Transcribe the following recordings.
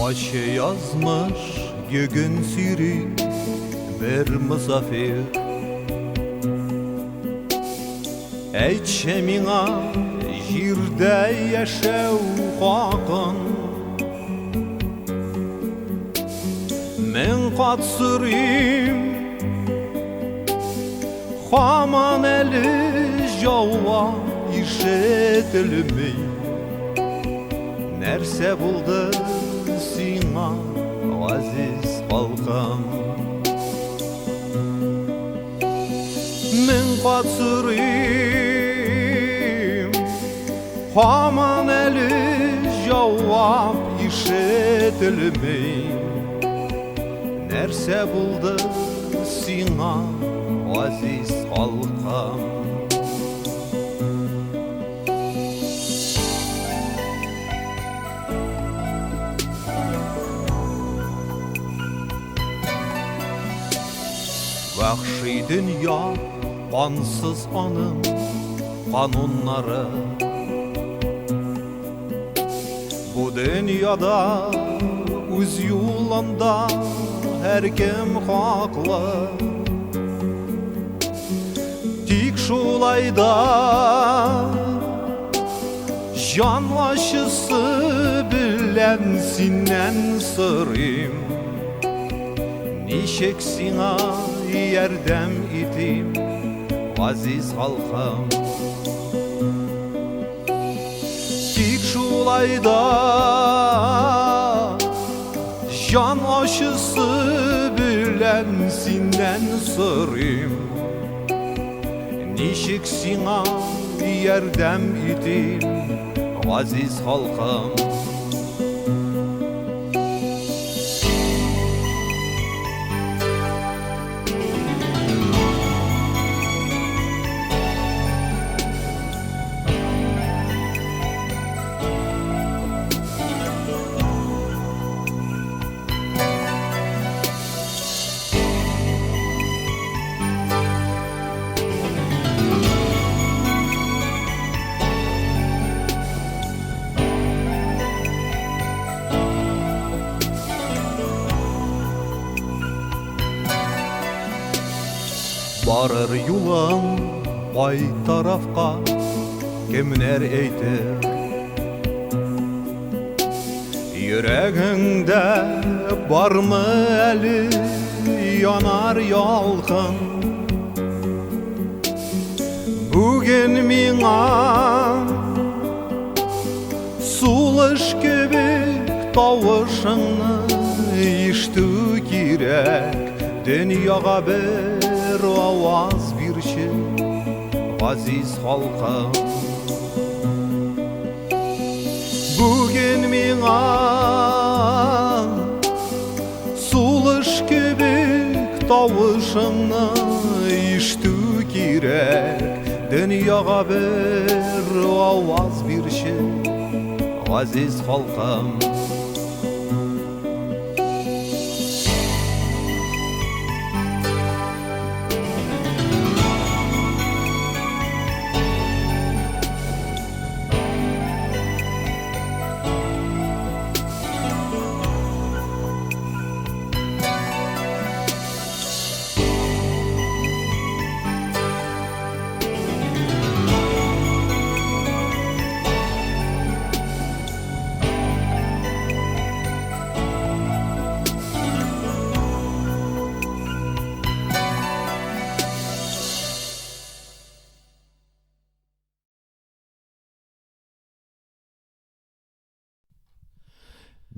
Aşı yazmış göğün sürü bir misafir. Eytşe miňa jirde yaşaw hakyn. Men qatsyrym haman eli jawwa işetilmey. Nerse buldu siňa aziz halkam. Men qatsyrym haman eli jawap işetilmey. Nerse buldu siňa aziz halkam. Vahşi dünya, qansız onun kanunları. Bu dünyada öz yolunda herkim haklı. Tik şulayda can aşısı bilen sinden sırrım. Nişek siňa yerdem idim aziz halkam. Tik şulayda can aşısı bilen sinden sırrım. Nişek siňa yerdem idim aziz halkam. Barır yulan ay tarafqa kimler eytir. Yüreğinde barmı eli yanar yalkın. Bugün miňa sulaş kebek tawışyňy işitүү kirek. Dünýäge bir awaz birşi aziz halkam. Bugün miňa sulaş kebek tawışyňy işitүү kirek. Dünýäge bir awaz birşi aziz halkam.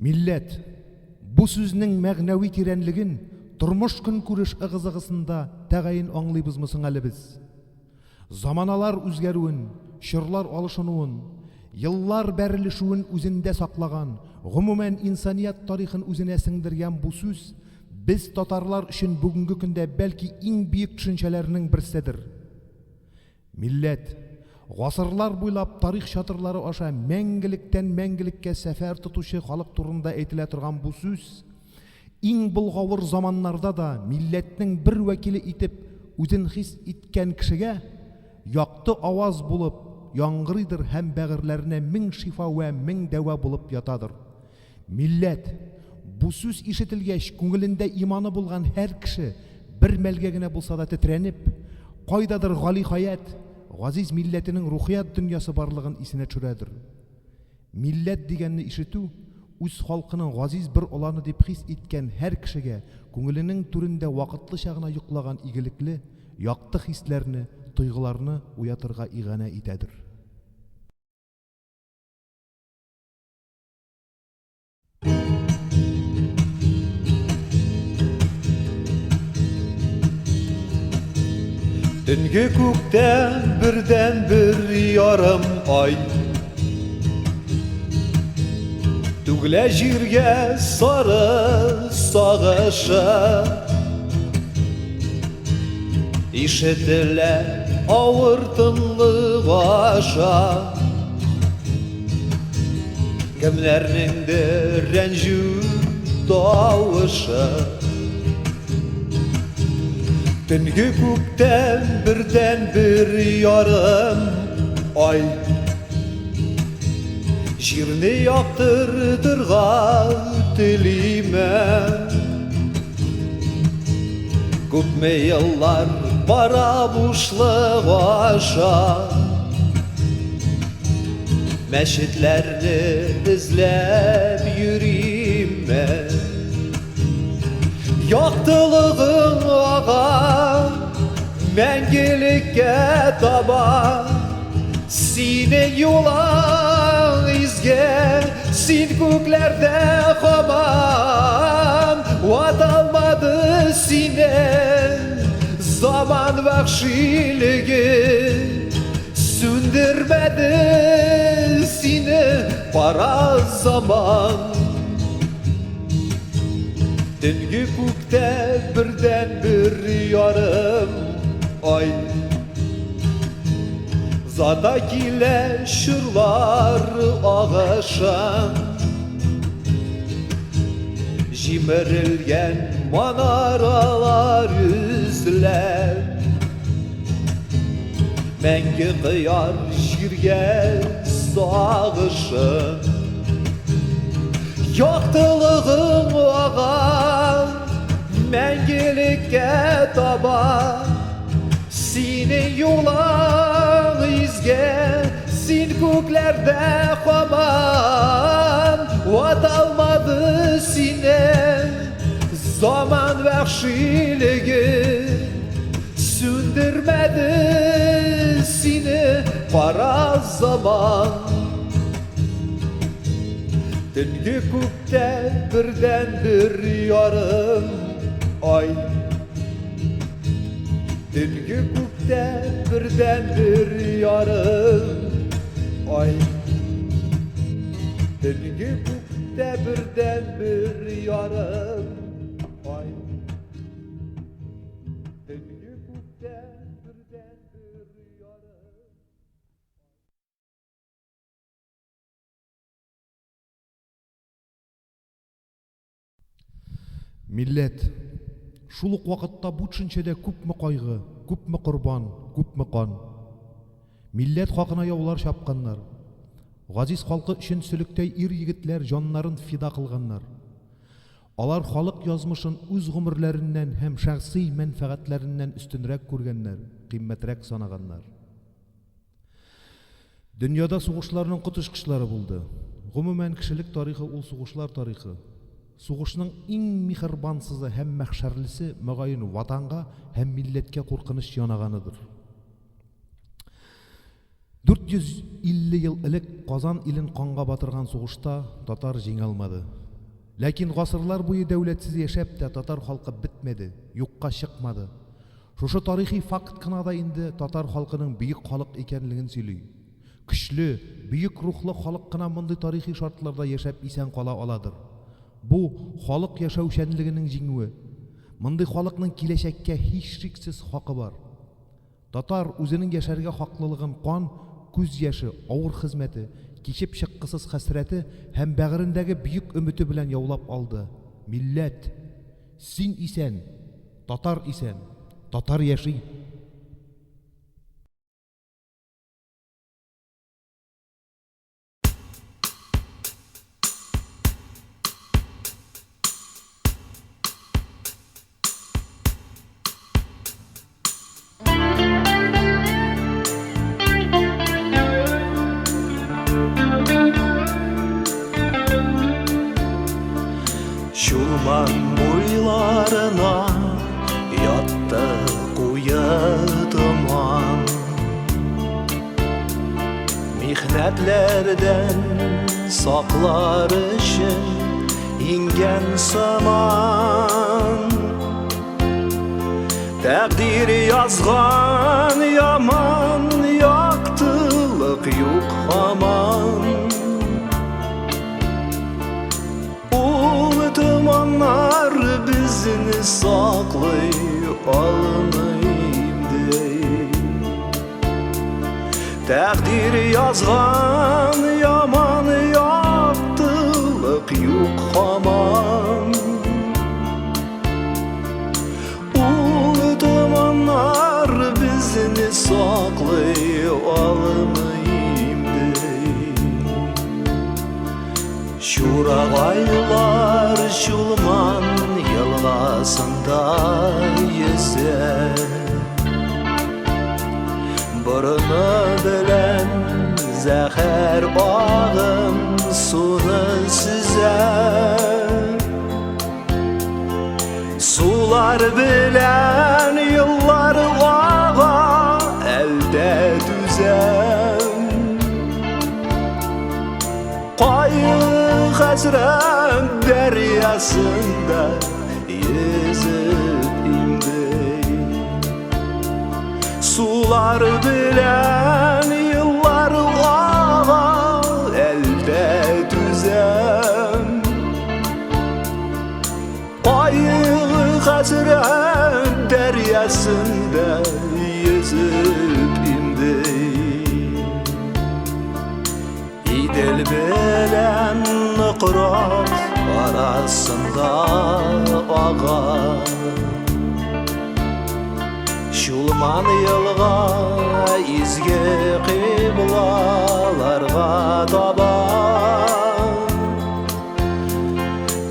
Millet, bu sözünün мәгънәви тирәнлеген тормыш көнкүреш ыгы-зыгысында тәгаен аңлыйбызмы соң әле без? Заманалар үзгәрүен, чорлар алышынуын, еллар бәрелешүен үзендә саклаган, гомумән инсаният тарихын үзенә сеңдергән бу сүз без татарлар өчен бүгенге көндә бәлки иң бийек төшенчәләрнең берседер. Millet, гасырлар буйлап тарих чатырлары аша мәңгелектән мәңгелеккә сәфәр тотучы халык турында әйтелә торган бу сүз иң булгавыр заманнарда да милләтнең бер вәкиле итеп үзен хис иткән кешегә якты аваз булып яңгырыйдыр һәм бәгырьләренә мең шифа вә мең дәва булып ятадыр. Милләт. Бу сүз ишетелгәч, күңелендә иманы булган һәр кеше бер мәлгә генә булса да тетрәнеп, кайдадыр гали хаят, газиз милләтенең рухият дөньясы барлыгын исенә төшерәдер. Милләт дигәнне ишетү үз халкының газиз бер оланы дип хис иткән һәр кешегә күңеленең түрендә вакытлыча гына йоклаган игелекле, якты хисләрне, тойгыларны уятырга игъана итәдер. Төнге күктән бердән бер ярым ай түгелә җиргә сары сагышы ишетелә авыр тынлык аша кемнәрнеңдер рәнҗү тавышы Төнге күктән бердән бер ярым ай Җирне яктыртырга телимен Күпме еллар бара бушлык аша Мәчетләрне эзләп йөримен Яктылыгың ага мәңгелеккә таба Синең юлың изге, син күкләрдә һаман Ваталмады сине заман вәхшилеге Сүндермәде сине бара заман Төнге күктә бердән бер ярым ай Зата килә чырлар агышын Җимерелгән манаралар үзләп Мәңге кыяр җиргә сагышын Яктылыгың ага мәңгелеккә таба Синең юлың изге, син күкләрдә һаман Ваталмады сине заман вәхшилеге Сүндермәде сине кара заман Төнге күктә бердән бер ярым ай Төнге күктә бердән бер ярым ай Төнге күктә бердән бер ярым ай Төнге күктә бердән бер ярым Милләт. Шул ук вакытта бу төшенчәдә күпме кайгы, күпме корбан, күпме кан. Милләт хакына яулар чапканнар. Газиз халкы өчен сөлектәй ир-егетләр җаннарын фида кылганнар. Алар халык язмышын үз гомерләреннән һәм шәхси мәнфәгатьләреннән өстенрәк күргәннәр, кыйммәтрәк санаганнар. Дөньяда сугышларның котышкычлары булды. Гомумән кешелек тарихы ул сугышлар тарихы. Сугышның иң михербансызы һәм мәхшәрлесе мөгаен ватанга һәм милләткә куркыныч янаганыдыр. 450 ел элек Казан илен канга батырган сугышта татар җиңә алмады. Ләкин гасырлар буе дәүләтсез яшәп тә татар халкы бетмәде, юкка чыкмады. Шушы тарихи факт кына да инде татар халкының бөек халык икәнлеген сөйли. Көчле, бөек рухлы халык кына мондый тарихи шартларда яшәп исән кала аладыр. Бу халык яшәүчәнлегенең җиңүе. Мондый халыкның киләчәккә һич шиксез хакы бар. Татар үзенең яшәргә хаклылыгын кан, күз яше, авыр хезмәте, кичеп чыккысыз хәсрәте һәм бәгырендәге бөек өмете белән яулап алды. Милләт, син исән, татар исән, татар яши. Mihnetlerden saklar için ingen saman, takdir yazgan yaman, yaktılık yok aman. Ulu dumanlar bizni saklay almayım dey. Takdir yazgan yaman, yaktılık yok aman. Ulu dumanlar bizni saklay almayım dey. Şuragaylar Şulman yılgasında yüzer, burnu bilen zehir bağım sunu süzer. Sular bilen yıllar ağa elde düzen, Qayğı hasret deryasında yüzüp imdi. Sular bilen yıllar ağa elde düzen, Qayğı hasret deryasında yüzüp imdi. İdil bilen Iqrat arasında ağa, Şulman yılga izgi qiblalarga taban,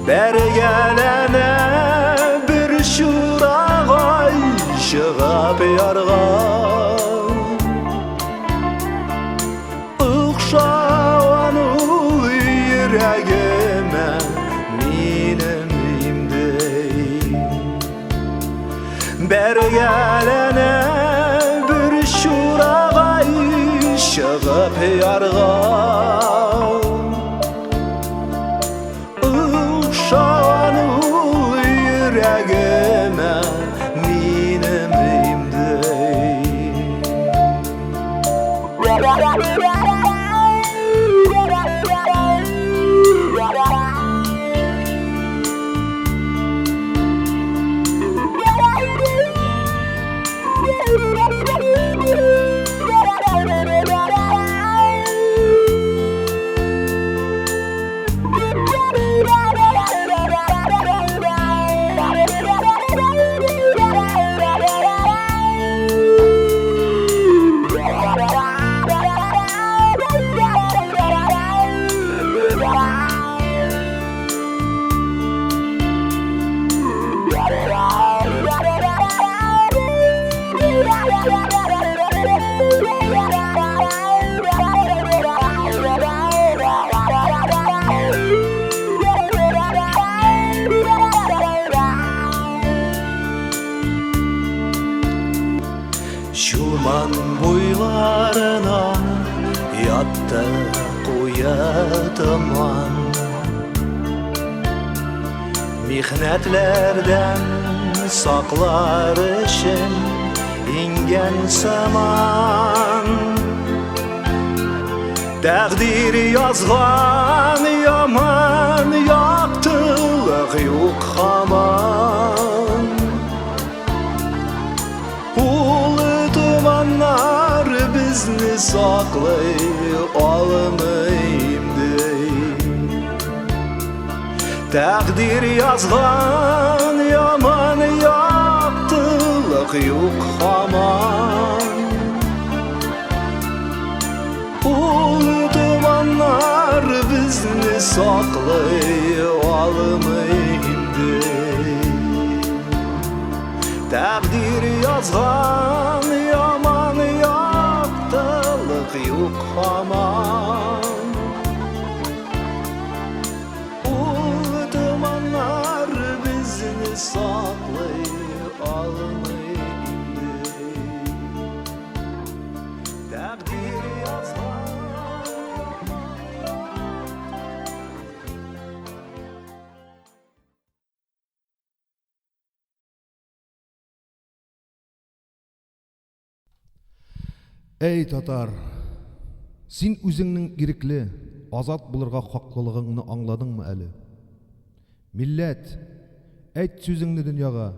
bergelene bir şuragay şıgap yarga. Yüreğime minim imdey, bergelene bir şuragay şıgıp yarga. Uşağını yüreğime minim imdey. Şulman boylarına yattı koyatıman, mihnetlerden saklar için ingen saman, takdir yazgan yaman, yaktılık yok aman. Ulu dumanlar bizni saklay almayım dey. Takdir yazgan yaman, yaktılık yok aman. Ulu dumanlar bizni saklay almayım dey. Takdir yazgan yaman, yaktılık yok aman. Ulu dumanlar bizni saklay almayım dey. Takdir yazgan Эй татар, син үзеңнең ирекле, азат булырга хаклылыгыңны аңладыңмы әле? Милләт, әйт сүзеңне дөньяга,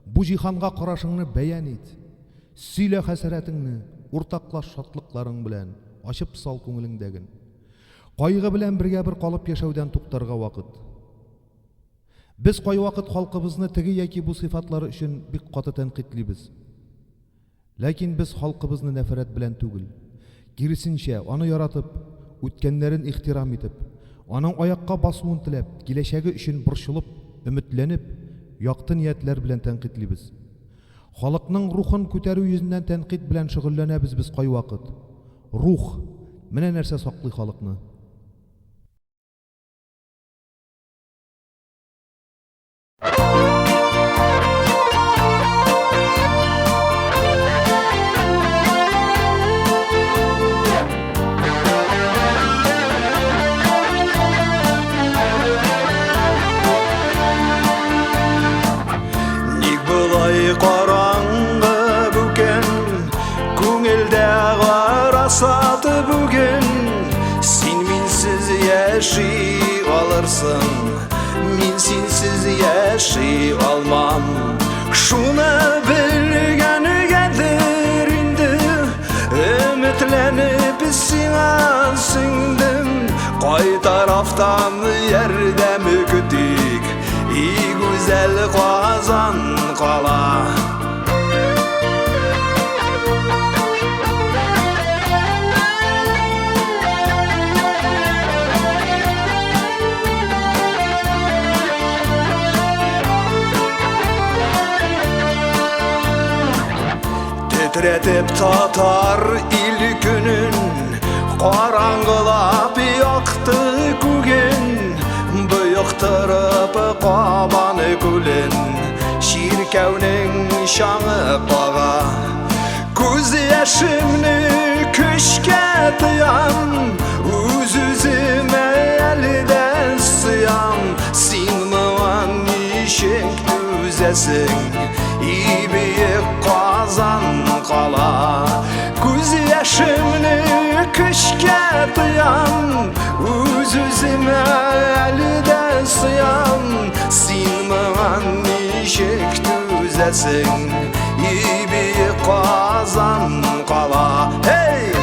бу җиһанга карашыңны бәян ит. Сөйлә хәсрәтеңне, уртаклаш шатлыкларың белән, ачып сал күңелеңдәген. Кайгы белән бергә бер калып яшәүдән туктарга вакыт. Без кайвакыт халкыбызны теге яки бу сыйфатлары өчен бик каты тәнкыйтьлибез. Ләкин без халкыбызны нәфрәт белән түгел, киресенчә, аны яратып, үткәннәрен ихтирам итеп, аның аякка басуын теләп, киләчәге өчен борчылып, өметләнеп, якты ниятләр белән тәнкыйтьлибез. Халыкның рухын күтәрү йөзеннән тәнкыйть белән шөгыльләнәбез без кайвакыт. Рух, менә нәрсә саклый халыкны. Караңғы бүген, күңелдә қарасаты бүген, син минсіз яши алырсың, мин синсіз яши алмам. Шуны белгәнгәдер инде, өметләнеп сиңа сеңдем. Кай тарафтан ярдәм көтик, и güzel Казан кала. Тетретеп татар ил күнін, караңгылап якты күген, бұйықтырып қабаны күлін, ширкәүнің шаңы баға. Күз яшымны күшке тыям, үз-үзіме әлден сыям. Син маған нишек түзәсің, и биік Казан қала. Күз яшымны күшке тыям, үз-үзіме әлден сыям. Син маған нишек түзәсің, и биік Казан қала. Hey!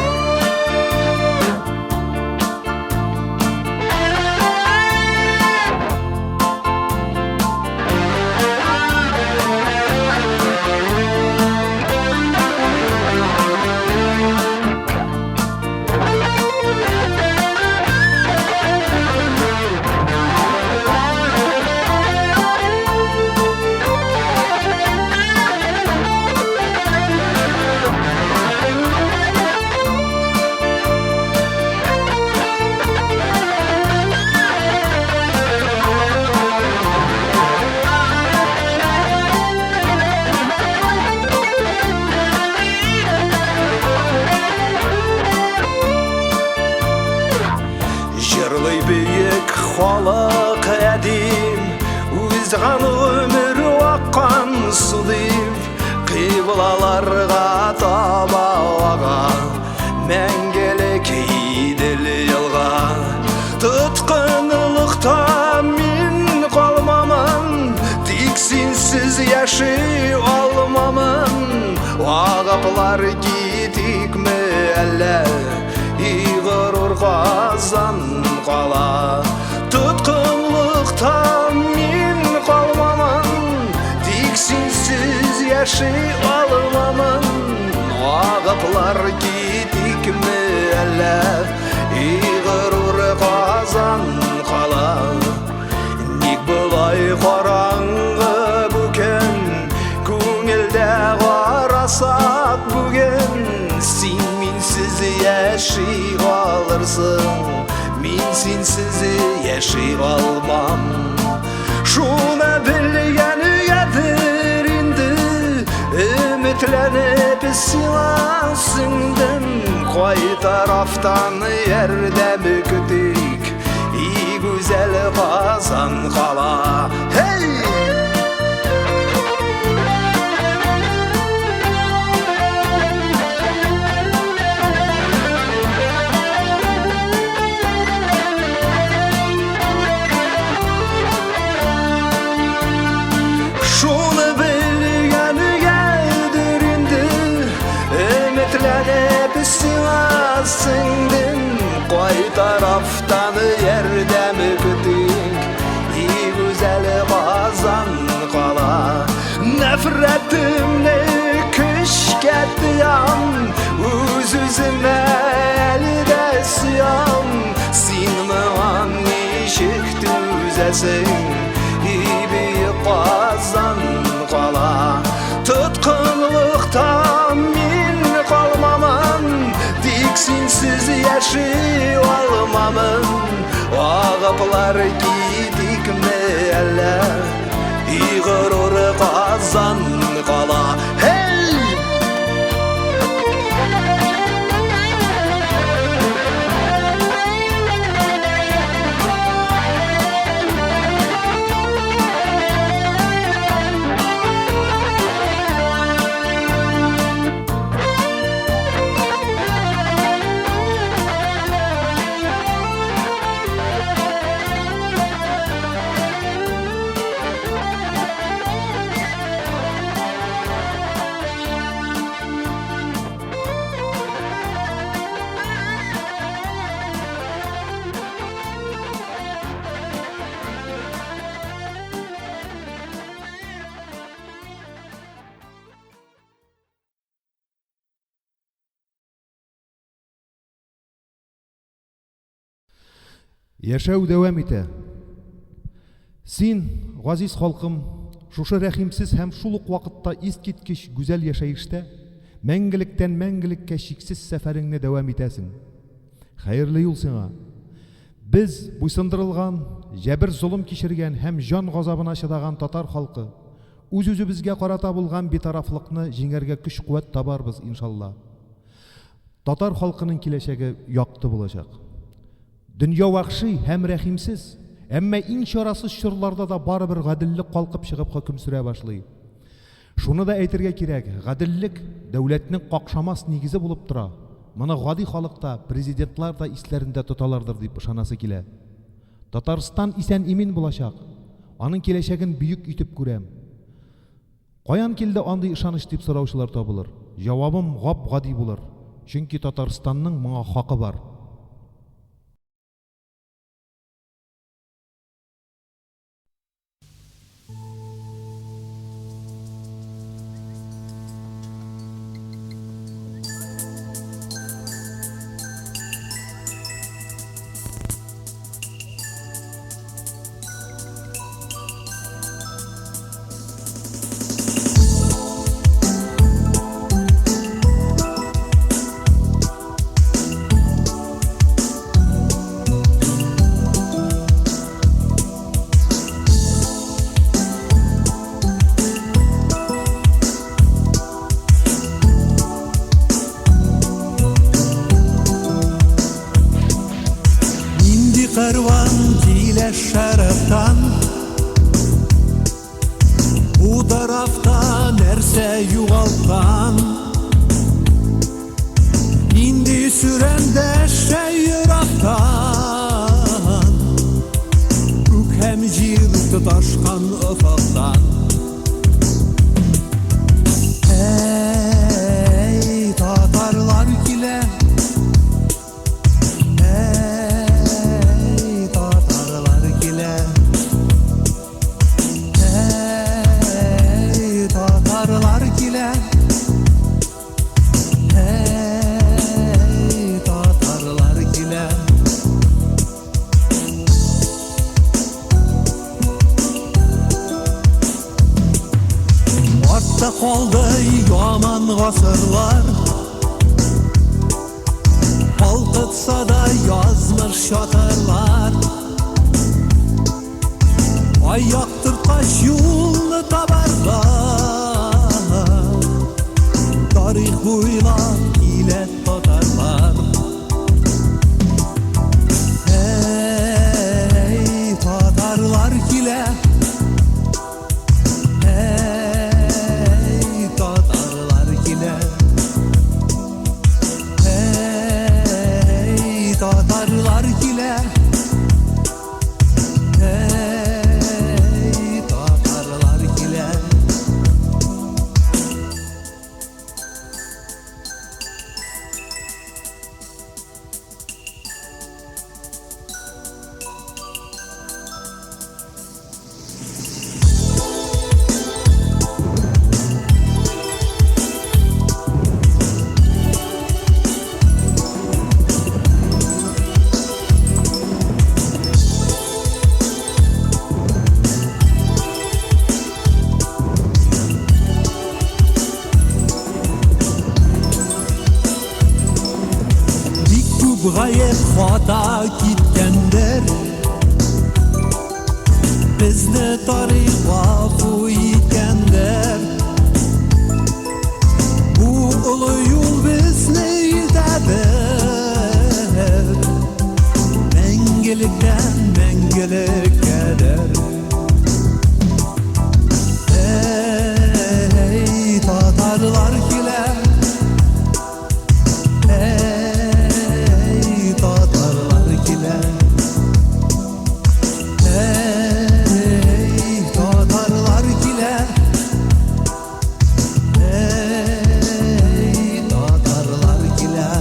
Жырлый бейік халық әдем, өзған өмір аққан судым, қиблаларға таба аға, мәңгілік иділ елға. Тұтқынлықта мен қалмамын, тек сенсіз яши алмамын. Ағаплар кетик ме әлі, иғырур Казан қала. Тұтқынлықта мен қалмамын, тек сенсіз яши алмамын. Ағаплар кетик ме әлі, иғырур Казан қала. Ник бұлай қараңғы бүкен, көңілдә қарасақ бүген. Син минсіз яши алырсың, мин синсіз яши алмам. Шуны белгәнгәдер инде, өметләнеп сиңа сеңдем. Кай тарафтан ярдәм көтик, и güzel Казан кала. Hey! Koy taraftan yerde mi kütük İyi güzel kazan kala Nefretimni kış kettiyan Üz-üzüme elde siyan Sinman işik düzesin İyi bir kazan kala Tutkunluktan min kalmamın Diksinsiz yaşı almamın Ağaplar gidik mi elle İğrur kazan kala Hey! Яшәү дәвам итә. Син, газиз халкым, шушы рәхимсез һәм шул ук вакытта искиткеч гүзәл яшәештә мәңгелектән мәңгелеккә чиксез сәфәреңне дәвам итәсең. Хәерле юл сиңа. Без буйсындырылган, җәбер зулым кичергән һәм җан газабына чыдаган татар халкы үз-үзебезгә карата булган битарафлыкны җиңәргә көч-куәт табарбыз иншалла. Татар халкының киләчәге якты булачак. Дөнья вахши һәм рәхимсез, әмма иң чарасыз чорларда да барыбер гаделлек калкып чыгып хөкем сүрә башлый. Шуны да әйтергә кирәк, гаделлек дәүләтнең какшамас нигезе булып тора. Моны гади халыкта, президентлар да исләрендә тоталардыр дип ышанасы килә. Татарстан исән имин булачак. Аның киләчәген бүйек итеп күрәм. Каян килде андый ышаныч дип сораучылар табылыр. Җавабым гап-гади булыр. Чөнки Татарстанның моңа хакы бар. Kırvan kile şereften Bu tarafta nerse yuvaltan İndi sürende şeyraktan Ükem jirdi taşkan ıfaktan Hey Tatarlar kile Kaldı yaman gasırlar Kalkıtsa da yazmış şatırlar Ayaktır taş yolunu tabarlar Tarih boyla ile tatarlar Hey tatarlar kile Tatarlar kile Hey Tatarlar kile hata gitkenler Bizde tarih vafu etkenler Bu ulu yol bizni yetadir Mengelikten mengelik eder Ey Tatarlar kile Ey Tatarlar kile Ey Tatarlar kile Ey Tatarlar kile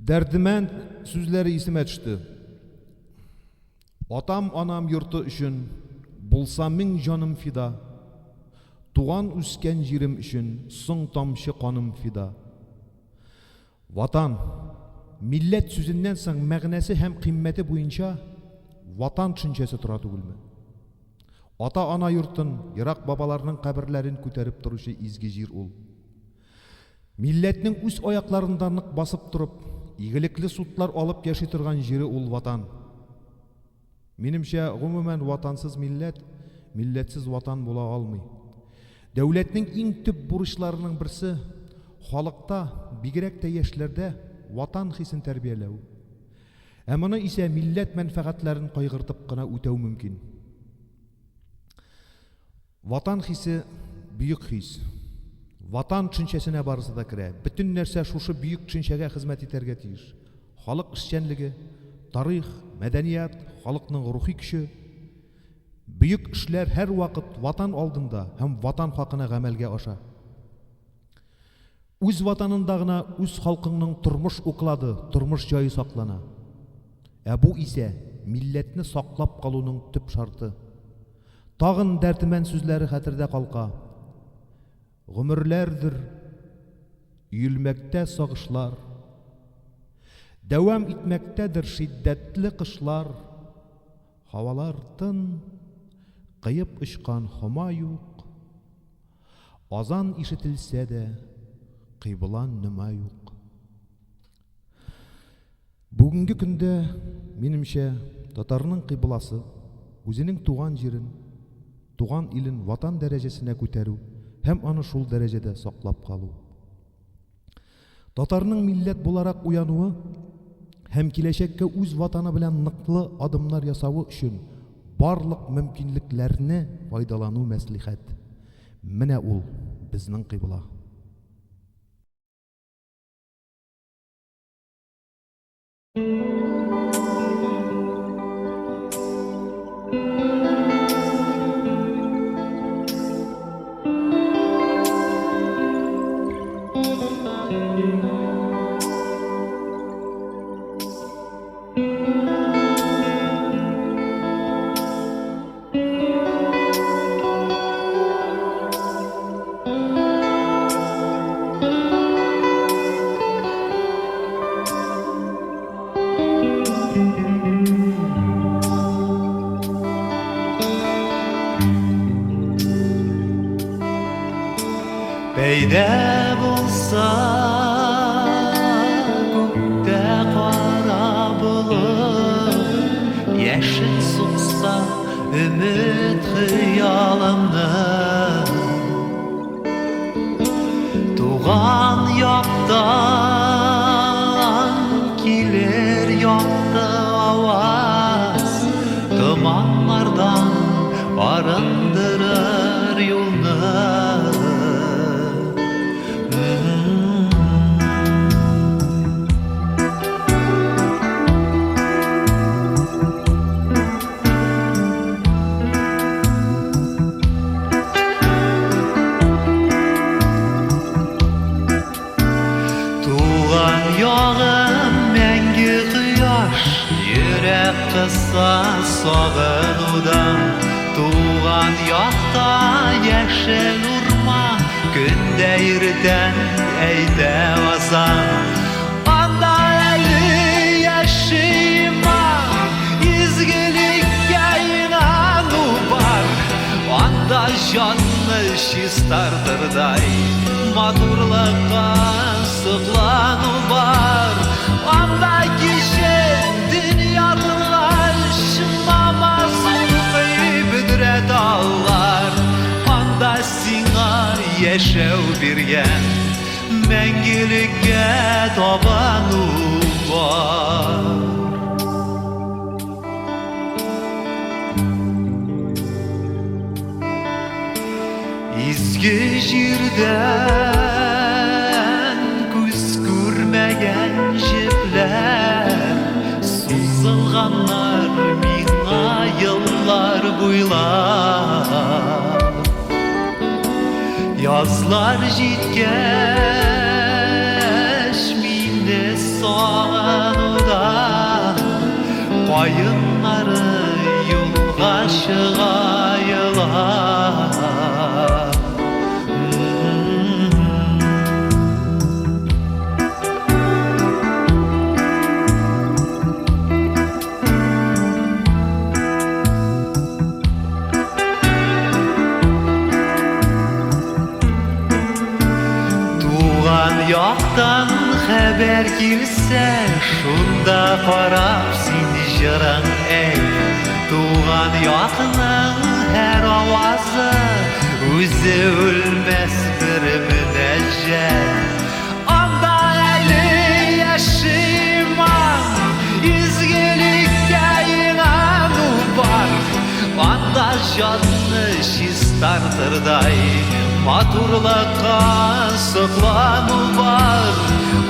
Dərdimənd sözləri esime düştü. Atam anam yurtu üçün bulsa min canım fida. Tuğan üsken jirim üçün son tamşı kanım fida. Vatan, millet sözünden soң мәгънәсе һәм кыйммәте буенча ватан төшенчәсе тора түгелме? Ата-ана йортын, ерак бабаларның каберләрен күтәреп торучы изге җир ул. Милләтнең үз аякларында нык басып турып, игелекле сутлар алып яши торган җире ул ватан. Минемчә, гомумән ватансыз милләт, милләтсез ватан була алмый. Дәүләтнең иң төп бурычларының берсе халыкта, бигрәк тә яшьләрдә ватан хисен тәрбияләү. Ә моны исә милләт мәнфәгатьләрен кайгыртып кына үтәү мөмкин. Ватан хисе бүйек хис. Ватан төшенчәсенә барысы да керә. Bütün нәрсә шушы бүйек төшенчәгә хезмәт итәргә тиеш. Халык эшчәнлеге, тарих, мәдәният, халыкның рухи көче. Бүйек эшләр һәр вакыт ватан алдында һәм ватан хакына гамәлгә аша. Үз ватанында гына үз халкыңның тормыш уклады, тормыш җае саклана. Ә бу исә милләтне саклап калуның төп шарты. Тагын дәртемән сүзләре хәтердә калка. Гомерләрдер өелмәктә сагышлар. Дәвам итмәктәдер шиддәтле кышлар. Һавалар тын, кыеп очкан хома юк. Азан ишетелсә дә, кыйблан нема юк. Бүгенге көндә, минемчә, татарның кыйбласы үзенең туган җирен, туган илен ватан дәрәҗәсенә күтәрү һәм аны шул дәрәҗәдә саклап калу. Татарның милләт буларак уянуы һәм киләчәккә үз ватаны белән ныклы адымнар ясавы өчен барлык мөмкинлекләрне файдалану мәслихәт. Менә ул безнең кыйбла. Пәйдә булса күктә кара булып, яшел сукса өмет хыялымны. Туган яктан килер якты аваз, томанлардан арындырыр юлны. kısa sağınıdan Tuğan yakta yeşil urma Gündeyirden eyde vazan Anda eli yaşıma İzgilikke inanı var Anda canlı şistardırday Maturlıkka sıklanı var Anda kişi dünyadın aşmamazın kıybıdre dağlar Anda sina yeşev birgen Mengilikке tabanı var İzgi jirden Күз көрмеген жеплер Сузылғанлар миңа yıllar boylап Yazlar жеткеш Минде сағынуда Қайынлары юлға шығайылар Яқтан хәбәр килсә, шунда карап син җырың әй. Туган якның һәр авазы үзе үлмәс бер мөнәҗәт. Анда әле яшиман, изгелеккә инану бар. Анда җанны чистартырдай Матурлыкка sıklanı var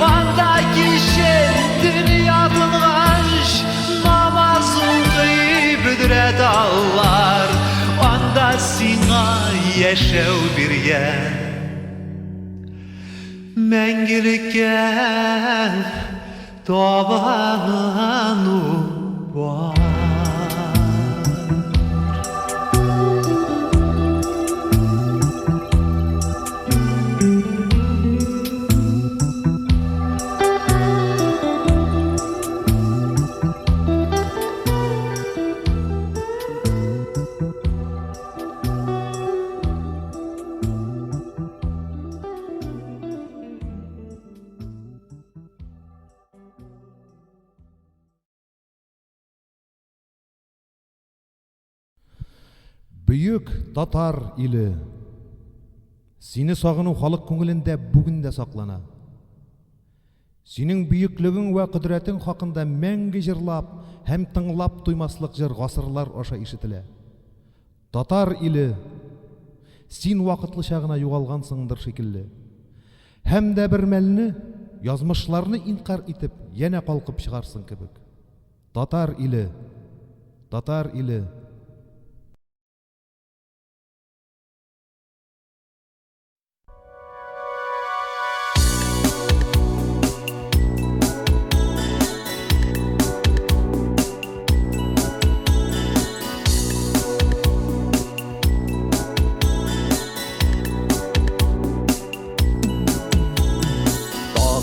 Anda kişi dünyanın aş Namazın kıybıdre dağlar Anda sina yeşev birgen Mengilikке tabanı var Büyük татар илі, сені сағыну халық көңілінде бүгін де сақлана. Сенің бүйіклігің вә құдіретің хақында мәңгі жырлап, һәм тыңлап туймаслық жыр ғасырлар аша ишетіле. Татар илі, сен вақытлы шағына юғалғансыңдыр шекілі. Һәм дә бір мәліні, язмышларны инқар итіп, ене қалқып шығарсың кебек. Татар илі, татар илі.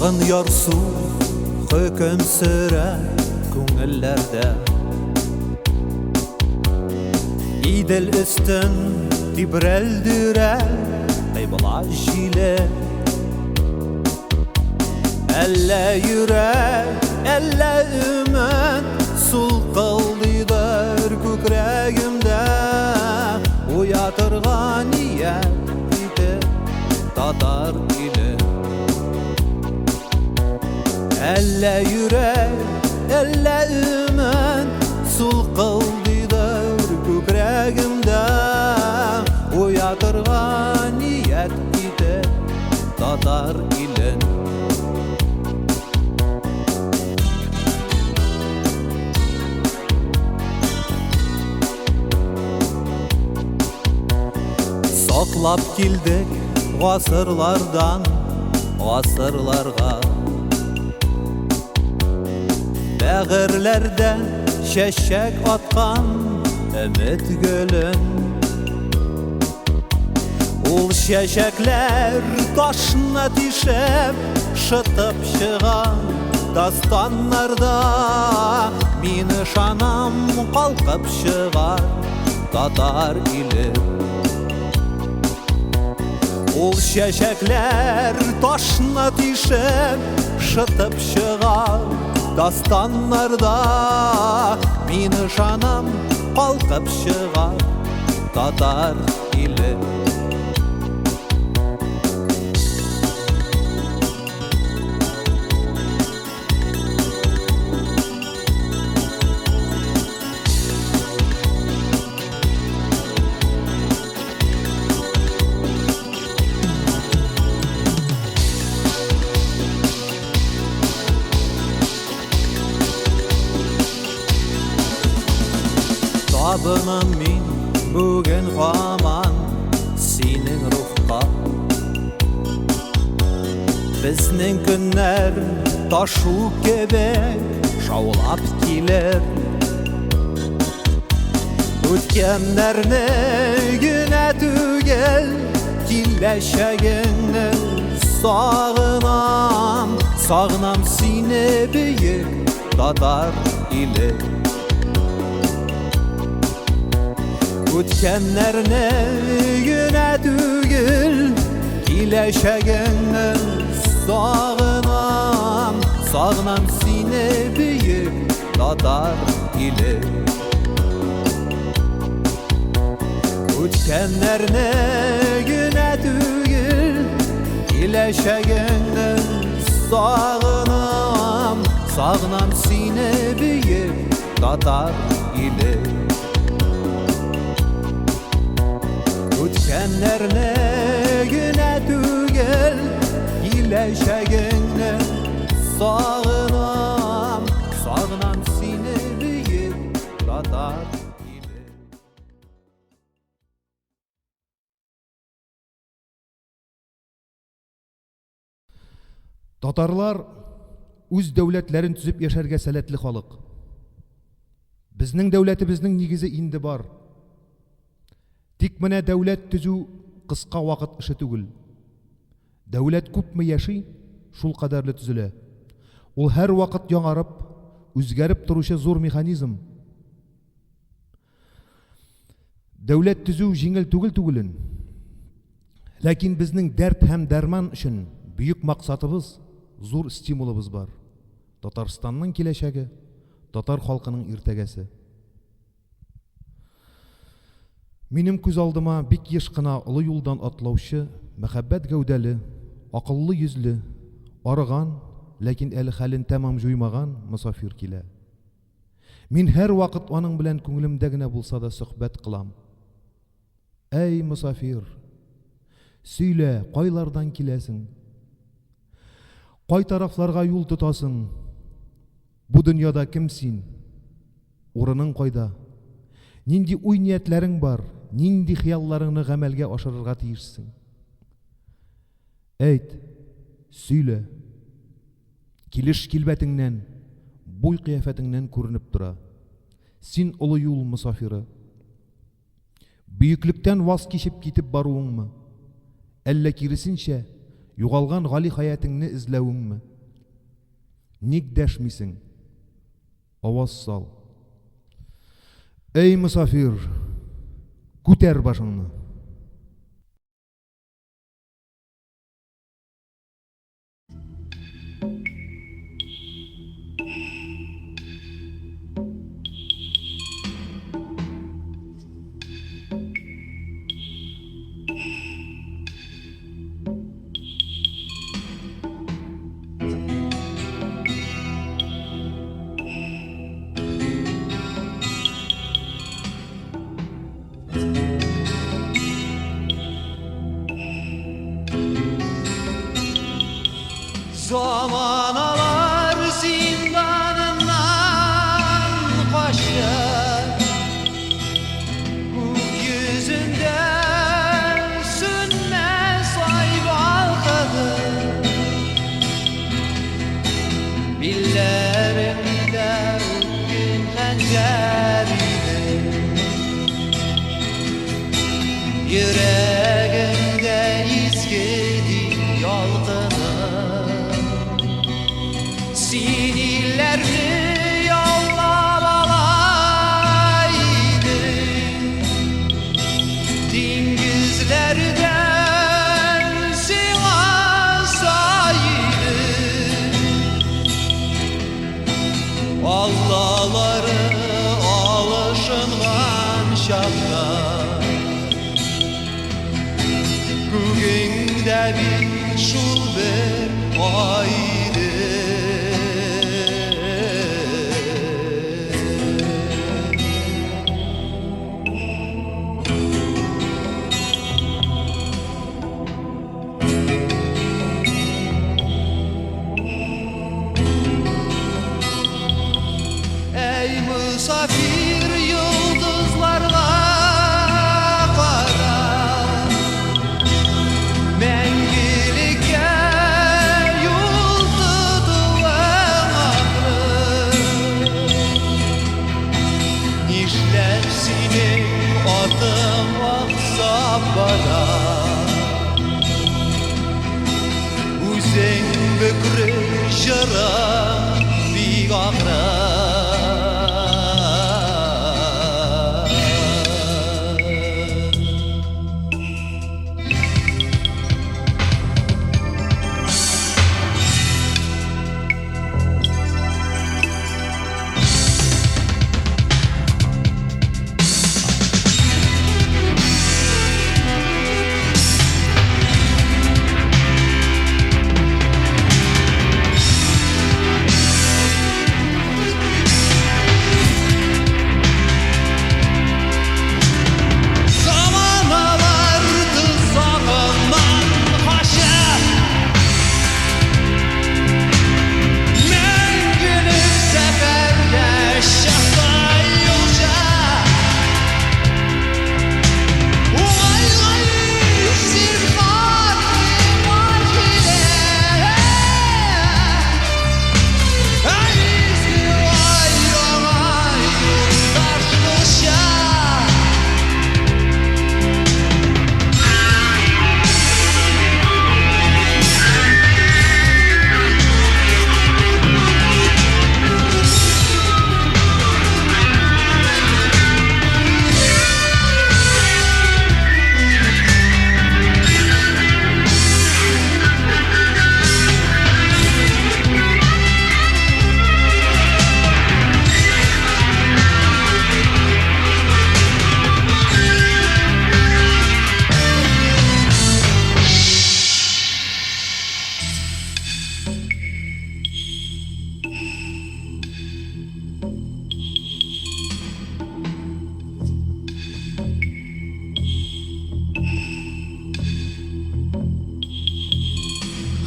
Тағын ярсу хөкім сүрә күңелләрдә Идел өстен тибрәлдүрә Кайбыла җиле Әллә йөрәк, әллә өмет Сулкылдыйдыр күкрәгемдә Уятырга ният итеп татар иле Әллә йөрәк, әллә өмет Сулкылдыйдыр күкрәгемдә Уятырга ният итеп татар илен Саклап килдек гасырлардан гасырларга Бәгырләрдә чәчәк аткан өмет гөлен. Ул чәчәкләр ташына тишеп, шытып чыган дастаннарда. Мин ышанам, калкып чыгар татар иле. Ул чәчәкләр ташына тишеп, шытып чыгар дастаннарда. Мин ышанам, калкып чыгар татар иле. Табынам мин бүген һаман синең рухка. Безнең көннәр ташу кебек шаулап килер. Үткәннәрне генә түгел, киләчәгеңне сагынам. Сагынам сине бөек татар иле. Үткәннәрне генә түгел, киләчәгеңне сагынам. Сагынам сине бөек татар иле. Үткәннәрне генә түгел, киләчәгеңне сагынам. Сагынам сине бөек татар иле. Үткәннәрне генә түгел, киләчәгеңне сагынам. Сагынам сине бөек татар иле. Татарлар үз дәүләтләрен төзеп яшәргә сәләтле халык. Безнең дәүләтебезнең нигезе инде бар. Тик менә дәүләт төзү кыска вакыт эше түгел. Дәүләт күпме яши, шул кадәрле төзелә. Ул һәр вакыт яңарып, үзгәреп торучы зур механизм. Дәүләт төзү җиңел түгелен. Ләкин безнең дәрт һәм дәрман өчен бөек максатыбыз, зур стимулыбыз бар. Татарстанның киләчәге, татар халкының иртәгәсе. Минем күз алдыма бик еш кына олы юлдан атлаучы, мәхәббәт гәүдәле, акыллы йөзле, арыган, ләкин әле хәлен тәмам җуймаган мусафир килә. Мин һәр вакыт аның белән күңелемдә генә булса да сөхбәт кылам. Әй мусафир, сөйлә, кайлардан киләсең? Кай тарафларга юл тотасың? Бу дөньяда кем син? Урының кайда? Нинди уй ниятләрең бар? Нинди хыялларыңны гамәлгә ашырырга тиешсең? Әйт, сөйлә. Килеш килбәтеңнән, буй кыяфәтеңнән күренеп тора. Син олы юл мусафиры. Бөеклектән ваз кичеп китеп баруыңмы? Әллә киресенчә, югалган гали хаятыңны эзләвеңме? Ник дәшмисең? Аваз сал. Әй мусафир, күтәр башыңны. gözlerine Yüreğimde izgedi yalgınım Sinirlerini yollamalaydı Dingizlerden Sivas'aydı Allah'ları alışıngan şakta Bugüngde bir şul bir aydı Ey musafir yıldızlarla kara Mengilik'e yoldadı ağrı Nişler senin adım aksa bana Uzun bükre jara bir ağrı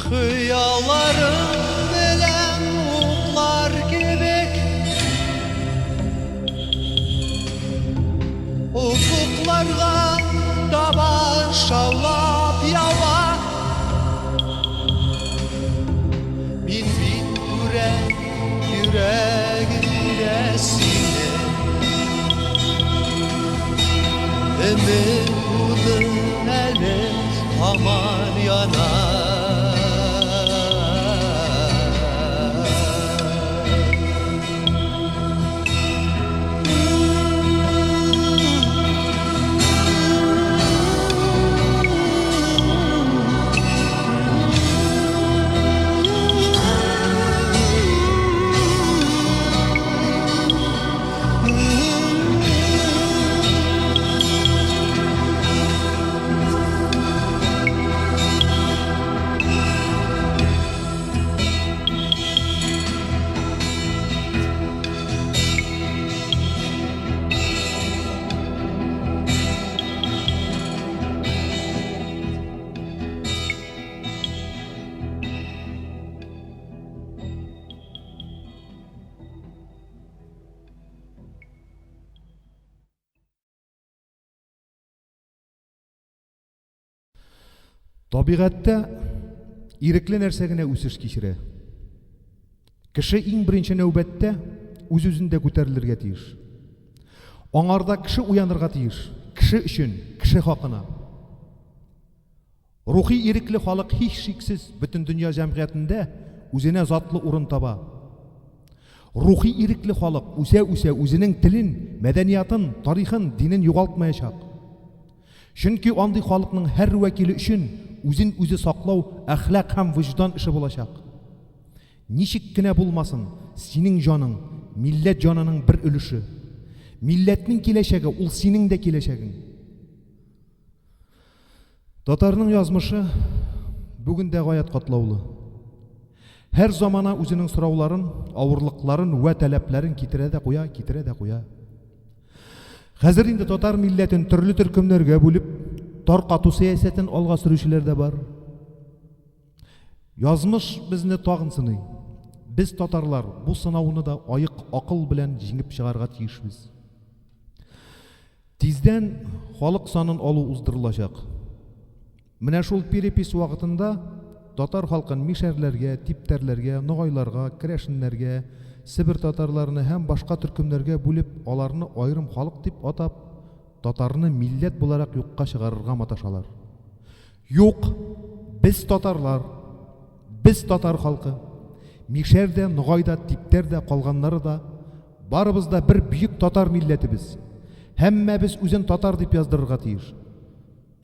Hıyallarım bilen uklar gibi Ufuklarga daba şavlap yava Min bin yüreğimde sine Ümidin eli aman yanar Табигатьтә ирекле нәрсә генә үсеш кичерә. Кеше иң беренче нәүбәттә үз-үзендә күтәрелергә тиеш. Аңарда кеше уянырга тиеш. Кеше өчен, кеше хакына. Рухи ирекле халык һич шиксез бөтен дөнья җәмгыятендә үзенә затлы урын таба. Рухи ирекле халык үсә үзенең телен, мәдәниятын, тарихын, динен югалтмаячак. Чөнки андый халыкның һәр вәкиле өчен үзен үзе саклау әхлак һәм вөҗдан эше булачак. Ничек кенә булмасын, синең җаның, милләт җанының бер өлеше. Милләтнең киләчәге ул синең дә киләчәгең. Татарның язмышы бүген дә гаять катлаулы. Һәр замана үзенең сорауларын, авырлыкларын вә таләпләрен китерә дә куя. Хәзер инде татар милләтен төрле төркемнәргә бүлеп, таркату сәясәтен алга сөрүчеләр дә бар. Язмыш безне тагын сыный. Без татарлар бу сынауны да аек акыл белән җиңеп чыгарга тиешбез. Тиздән халык санын алу уздырылачак. Менә шул перепис вакытында татар халкын мишәрләргә, типтәрләргә, ногайларга, керәшеннәргә, Сибир татарларны һәм башка төркемнәргә бүлеп, аларны аерым халык дип атап, татарны милләт буларак юкка чыгарырга маташалар. Юк, без татарлар, без татар халкы, мишәрдә, ногайда, типтәрдә калганнары да, барыбыз да бер бүйек татар милләтебез. Һәммәбез үзен татар дип яздырырга тиеш.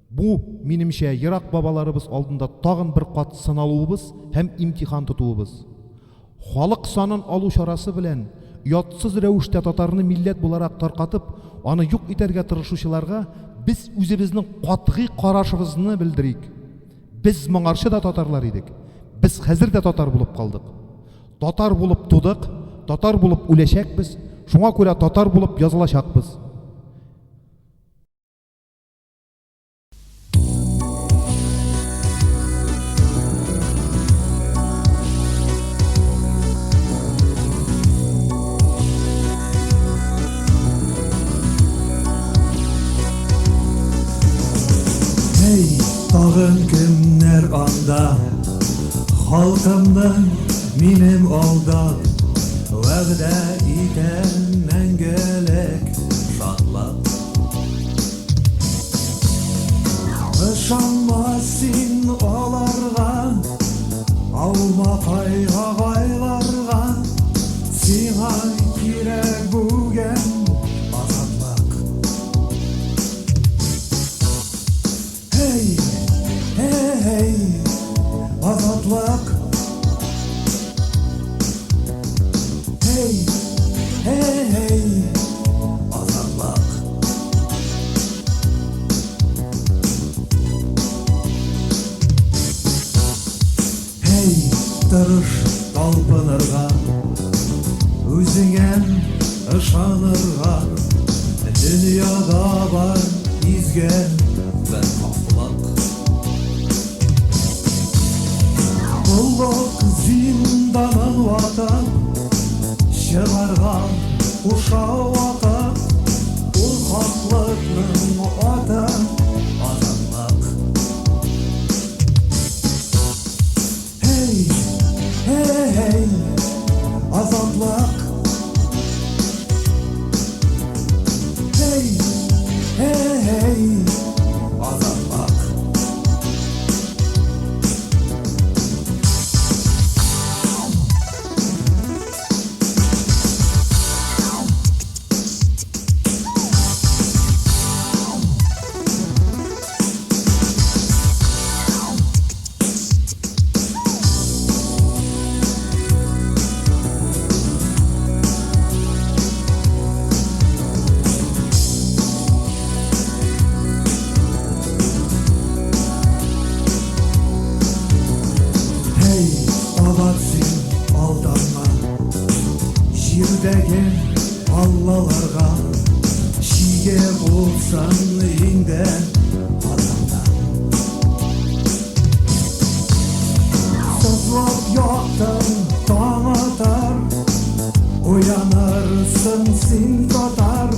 Бу, минемчә, ерак бабаларыбыз алдында тагын бер кат сыналуыбыз һәм имтихан тотуыбыз. Халык санын алу чарасы белән ятсыз рәвештә татарны милләт буларак таркатып, аны юк итәргә тырышучыларга без үзебезнең катгый карашыбызны белдерик. Без моңарчы да татарлар идек. Без хәзер дә татар булып калдык. Татар булып тудык, татар булып үләчәкбез, шуңа күрә татар булып язылачакбыз. Тагын көннәр анда, халкымның минем алда, вәгъдә итәм мәңгелек шатлык. Ышанма син аларга, алма кайгыларга, сиңа кирәк бүген азатлык. Hey, azadlık. Hey, azadlık. Hey, tırış talpınırga, özüңen ышанырга, dünyada var izgen ben Kulluk zindanın vatan, çıkargan uşağı vatan, ul haklıkның ata, azadlık. Hey, azadlık. Hey, azadlık. Jirдәген Аллаларга шиге булсан инде адамда. Сызлап яктың таң атар, уянырсың син татар,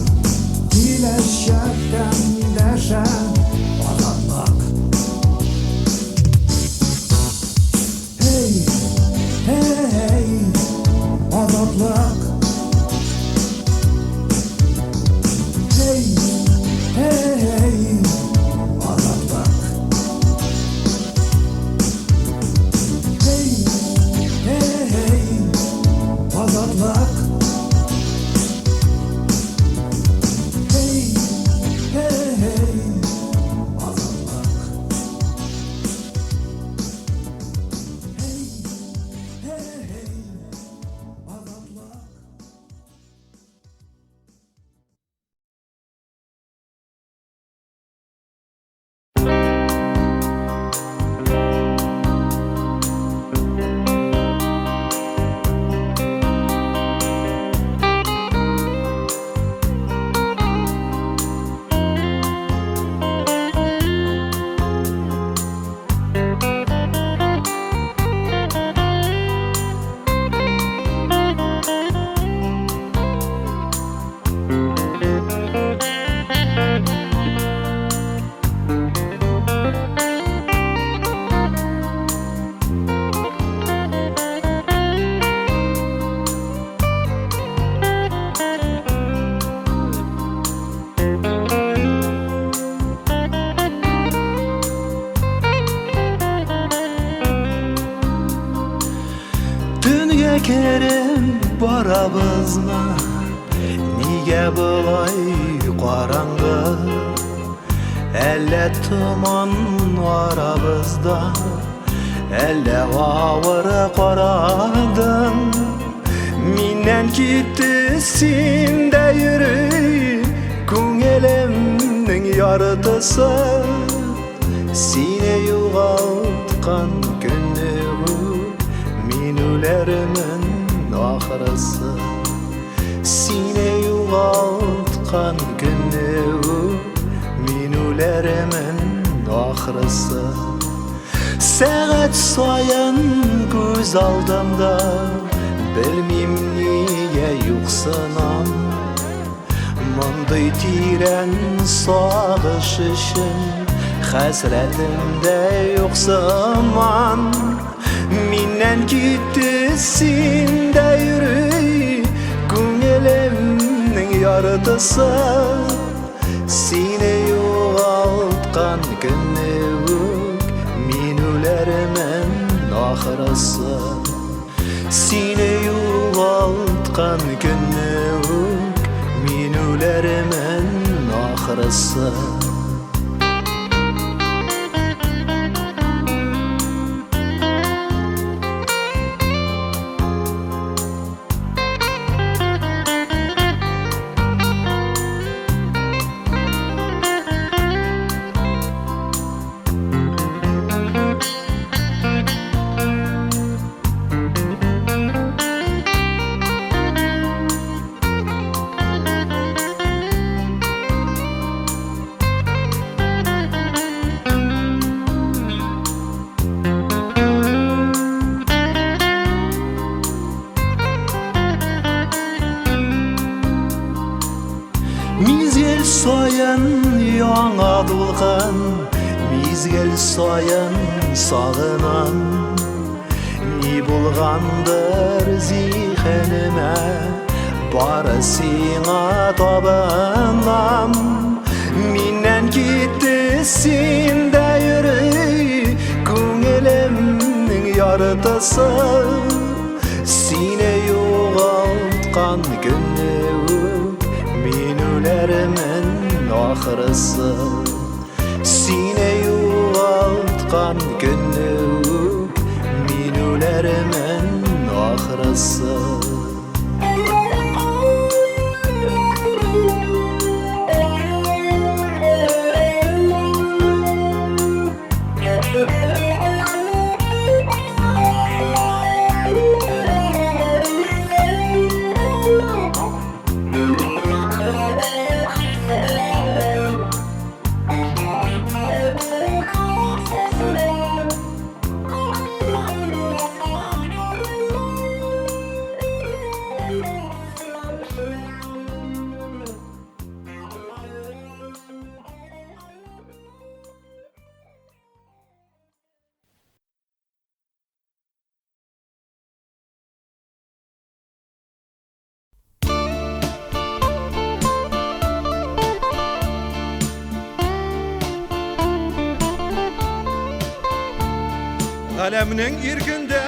киләчәктән дәшән азатлык. Hey, azadlık. арабызна неге бұлай қараңғы? Әлі тұман арабызда, әлі ауыр қарадың. Менен кетті сенде үрей, көңілімнің яртысы. Сені юғалтқан күні мен өлермін ақырысы. Сені юғалтқан күні мен өлермін ақырысы. Сағат сайын көз алдымда, білмем неге юқсынам. Мұндай тирен сағыш үшін хәсретімде юқсыман. Менен кетті сенде үрей, көңілімнің яртысы. Сені юғалтқан күні мен өлермін ақырысы. Сені юғалтқан күні мен өлермін ақырысы. Мезгіл сайын яңадылған, мезгіл сайын сағынам. Не болғандыр зихеніме, бары сеңа табынам. Менен кетті сенде үрей, көңілімнің яртысы. Сені юғалтқан күні мен өлермін ақырысы. Сені юғалтқан күні мен өлермін ақырысы. Әлемнің иргінде,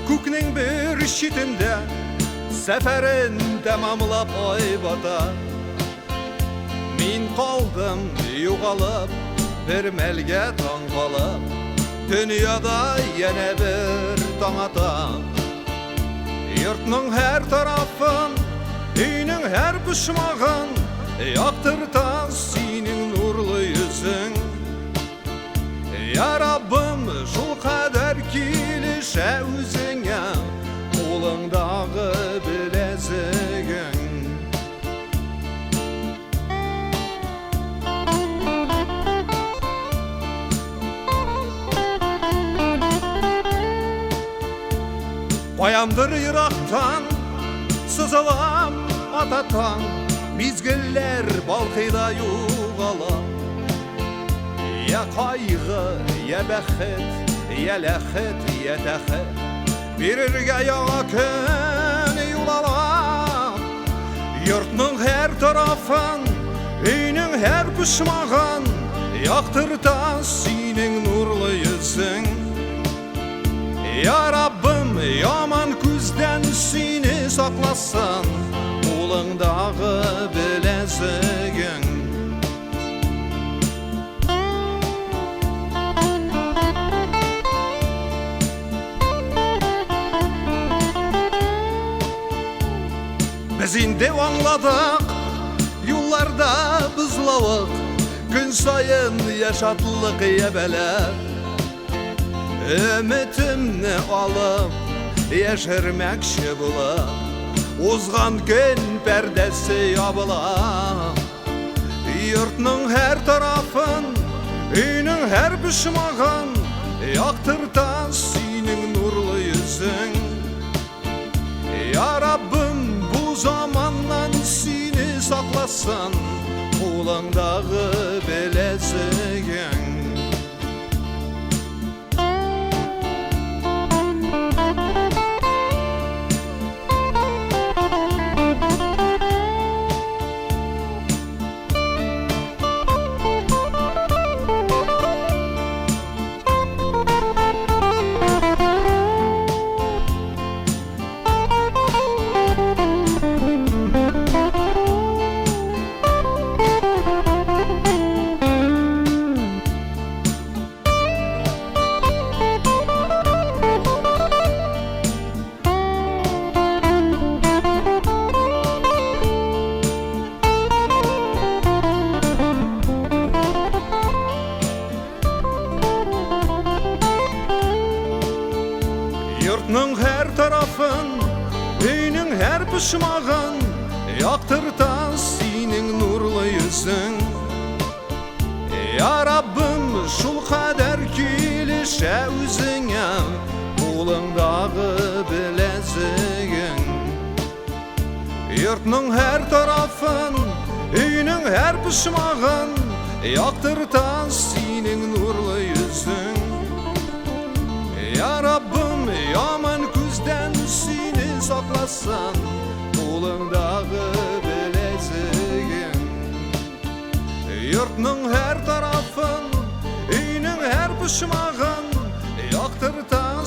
көкнің бір шетінде, сәфәрін тәмамлап айбата. Мен қалдым юғалып, бір мәлге таң қалып, дүнияда ене бір таң атам. Йұртның әр тарафын, үйнің әр пұшмағын, яқтырта сенің нұрлы yüzің. Я Раббым, жол қадар келіші өзіңе, қолыңдағы білезігің. Қоямдыр Ирақтан, сызылам ататан, мезгіллер балқида юғалам. Я қайғы, я бәхет, я ләхет, я тәхет, берерге яға күн юлалам. Йұртның әр тарафын, үйнің әр пұшмағын, яқтырта сенің нұрлы yüzің. Я Раббым, яман көзден сені сакласын қолыңдағы білезігің. Біз инде аңладық, юлларда бызлауық, күн сайын яшатлық ебелі. Үмітімні алып, яшірмәкші бұлып, озған күн пәрдесі ябыла. Йұртның әр тарафын, үйнің әр бүшімағын, яқтыртан сүйнің нұрлы yüzің. Я Раббым, бұл заманнан сүйні сақласын, қолыңдағы білезігің. Yurtның әр тарафын, үйнің әр пұшмағын, яқтыртан сүйнің нұрлы yüzің. Я Раббым, шул қадар күйліше өзіңе, қолыңдағы білезігің. Yurtның әр тарафын, үйнің әр пұшмағын, яқтыртан сүйнің нұрлы yüzің. Я Раббым, яман күзден сүйні сақласын, қолыңдағы білезігің. Йұртның әр тарафын, үйнің әр пұшмағын, яқтыртан